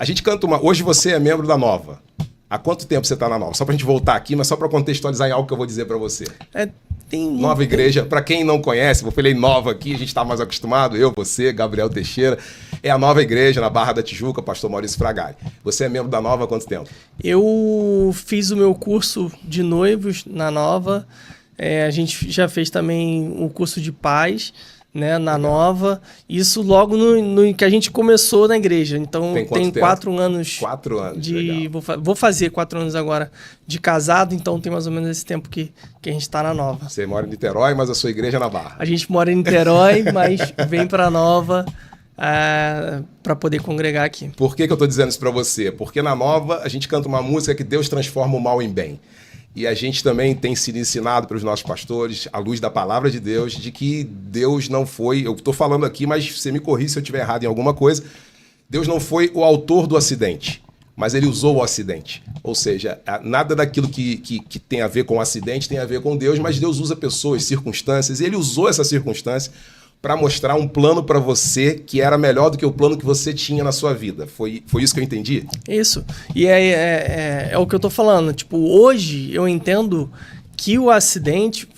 A gente canta uma... Hoje você é membro da Nova. Há quanto tempo você está na Nova? Só para a gente voltar aqui, mas só para contextualizar em algo que eu vou dizer para você. Nova Igreja, para quem não conhece, eu falei Nova aqui, a gente está mais acostumado, eu, você, Gabriel Teixeira, é a Nova Igreja na Barra da Tijuca, pastor Maurício Fragari. Você é membro da Nova há quanto tempo? Eu fiz o meu curso de noivos na Nova, a gente já fez também o curso de paz, né, na Nova, isso logo no que a gente começou na igreja. Então tem 4 anos. 4 anos, vou fazer 4 anos agora de casado, então tem mais ou menos esse tempo que a gente está na Nova. Você mora em Niterói, mas a sua igreja é na Barra. A gente mora em Niterói, mas vem para a Nova para poder congregar aqui. Por que eu estou dizendo isso para você? Porque na Nova a gente canta uma música que Deus transforma o mal em bem. E a gente também tem sido ensinado pelos nossos pastores, à luz da palavra de Deus, de que Deus não foi... Eu estou falando aqui, mas você me corrija se eu estiver errado em alguma coisa. Deus não foi o autor do acidente, mas ele usou o acidente. Ou seja, nada daquilo que tem a ver com o acidente tem a ver com Deus, mas Deus usa pessoas, circunstâncias, e ele usou essa circunstância para mostrar um plano para você que era melhor do que o plano que você tinha na sua vida. Foi isso que eu entendi? Isso. E é o que eu tô falando. Tipo, hoje eu entendo que o acidente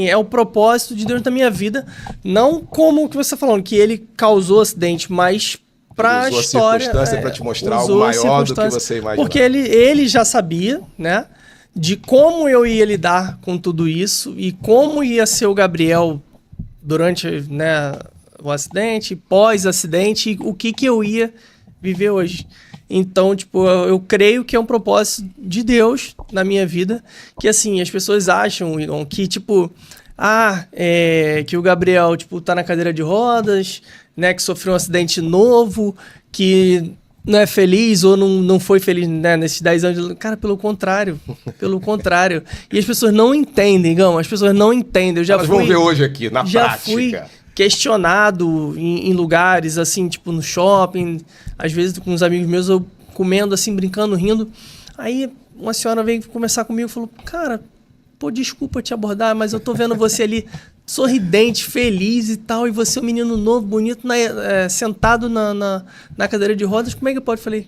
é o propósito de Deus na minha vida, não como o que você tá falando, que ele causou o acidente, mas para a história... Usou a circunstância para te mostrar algo maior do que você imaginava. Porque ele já sabia, né, de como eu ia lidar com tudo isso e como ia ser o Gabriel durante, né, o acidente, pós-acidente, o que eu ia viver hoje. Então, tipo, eu creio que é um propósito de Deus na minha vida, que, assim, as pessoas acham, Igor, que, tipo, que o Gabriel, tipo, tá na cadeira de rodas, né, que sofreu um acidente novo, que não é feliz ou não foi feliz, né, nesses 10 anos. Cara, pelo contrário. Pelo contrário. E as pessoas não entendem, Igão. As pessoas não entendem. Elas vão ver hoje aqui, na prática. Já fui questionado em lugares, assim, tipo no shopping. Às vezes com uns amigos meus, eu comendo, assim, brincando, rindo. Aí uma senhora veio conversar comigo e falou, cara, pô, desculpa te abordar, mas eu tô vendo você ali sorridente, feliz e tal, e você é um menino novo, bonito, sentado na cadeira de rodas, como é que pode? Eu falei,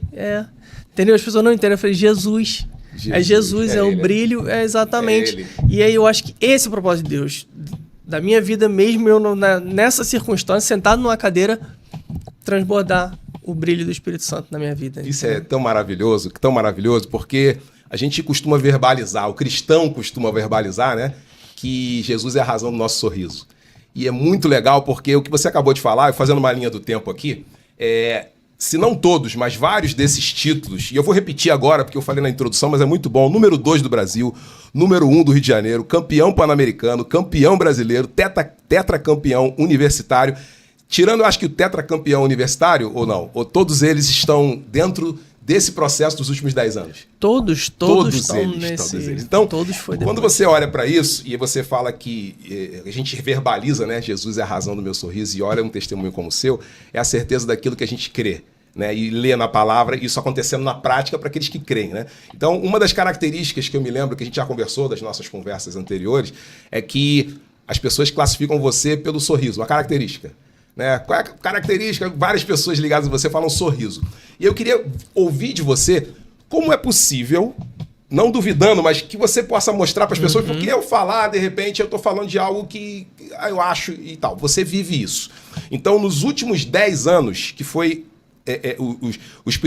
entendeu? As pessoas não entendem. Eu falei, Jesus, é Jesus, é o brilho, exatamente. E aí eu acho que esse é o propósito de Deus, da minha vida mesmo, eu nessa circunstância, sentado numa cadeira, transbordar o brilho do Espírito Santo na minha vida. Isso é tão maravilhoso, porque a gente costuma verbalizar, o cristão costuma verbalizar, né? Que Jesus é a razão do nosso sorriso. E é muito legal porque o que você acabou de falar, fazendo uma linha do tempo aqui, se não todos, mas vários desses títulos, e eu vou repetir agora porque eu falei na introdução, mas é muito bom, número 2 do Brasil, número 1 do Rio de Janeiro, campeão pan-americano, campeão brasileiro, tetracampeão universitário, tirando, eu acho que o tetracampeão universitário, ou não, ou todos eles estão dentro desse processo dos últimos 10 anos? Todos estão eles. Então, quando você olha para isso e você fala que a gente verbaliza, né, Jesus é a razão do meu sorriso, e olha um testemunho como o seu, é a certeza daquilo que a gente crê, né, e lê na palavra, isso acontecendo na prática para aqueles que creem, né? Então, uma das características que eu me lembro, que a gente já conversou das nossas conversas anteriores, é que as pessoas classificam você pelo sorriso, uma característica. Né? Qual é a característica? Várias pessoas ligadas a você falam sorriso. E eu queria ouvir de você como é possível, não duvidando, mas que você possa mostrar para as pessoas, porque eu falar, de repente, eu estou falando de algo que eu acho e tal. Você vive isso. Então, nos últimos 10 anos, que foi os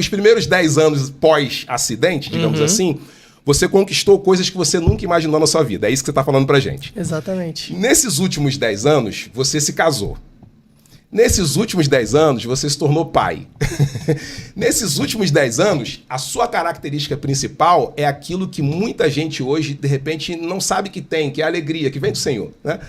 primeiros 10 anos pós-acidente, digamos assim, você conquistou coisas que você nunca imaginou na sua vida. É isso que você está falando para gente. Exatamente. Nesses últimos 10 anos, você se casou. Nesses últimos 10 anos, você se tornou pai. Nesses últimos 10 anos, a sua característica principal é aquilo que muita gente hoje, de repente, não sabe que tem, que é a alegria, que vem do Senhor. Né?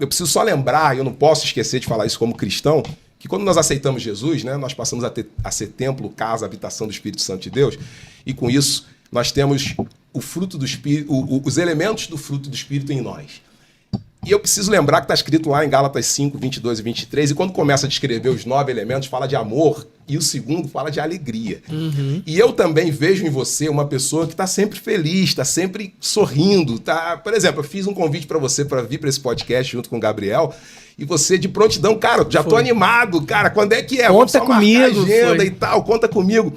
Eu preciso só lembrar, eu não posso esquecer de falar isso como cristão, que quando nós aceitamos Jesus, né, nós passamos a ser templo, casa, habitação do Espírito Santo de Deus, e com isso nós temos o fruto do Espírito, os elementos do fruto do Espírito em nós. E eu preciso lembrar que está escrito lá em Gálatas 5, 22 e 23, e quando começa a descrever os 9 elementos, fala de amor, E o segundo fala de alegria. E eu também vejo em você uma pessoa que está sempre feliz, está sempre sorrindo. Tá? Por exemplo, eu fiz um convite para você para vir para esse podcast junto com o Gabriel. E você de prontidão, cara, já tô animado, cara, quando é que é? Conta comigo. Agenda e tal, conta comigo.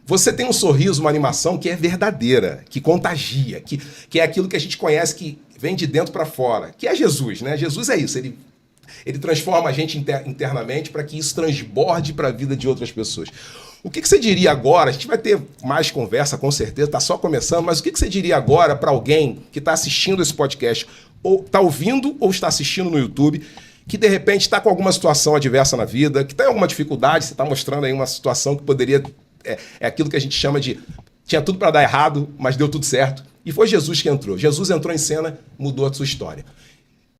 Você tem um sorriso, uma animação que é verdadeira, que contagia, que é aquilo que a gente conhece, que vem de dentro para fora, que é Jesus, né? Jesus é isso, ele transforma a gente internamente para que isso transborde para a vida de outras pessoas. O que você diria agora? A gente vai ter mais conversa, com certeza, está só começando, mas o que você diria agora para alguém que está assistindo esse podcast, ou está ouvindo ou está assistindo no YouTube, que de repente está com alguma situação adversa na vida, que tem alguma dificuldade, você está mostrando aí uma situação que poderia... É aquilo que a gente chama de... Tinha tudo para dar errado, mas deu tudo certo. E foi Jesus que entrou. Jesus entrou em cena, mudou a sua história.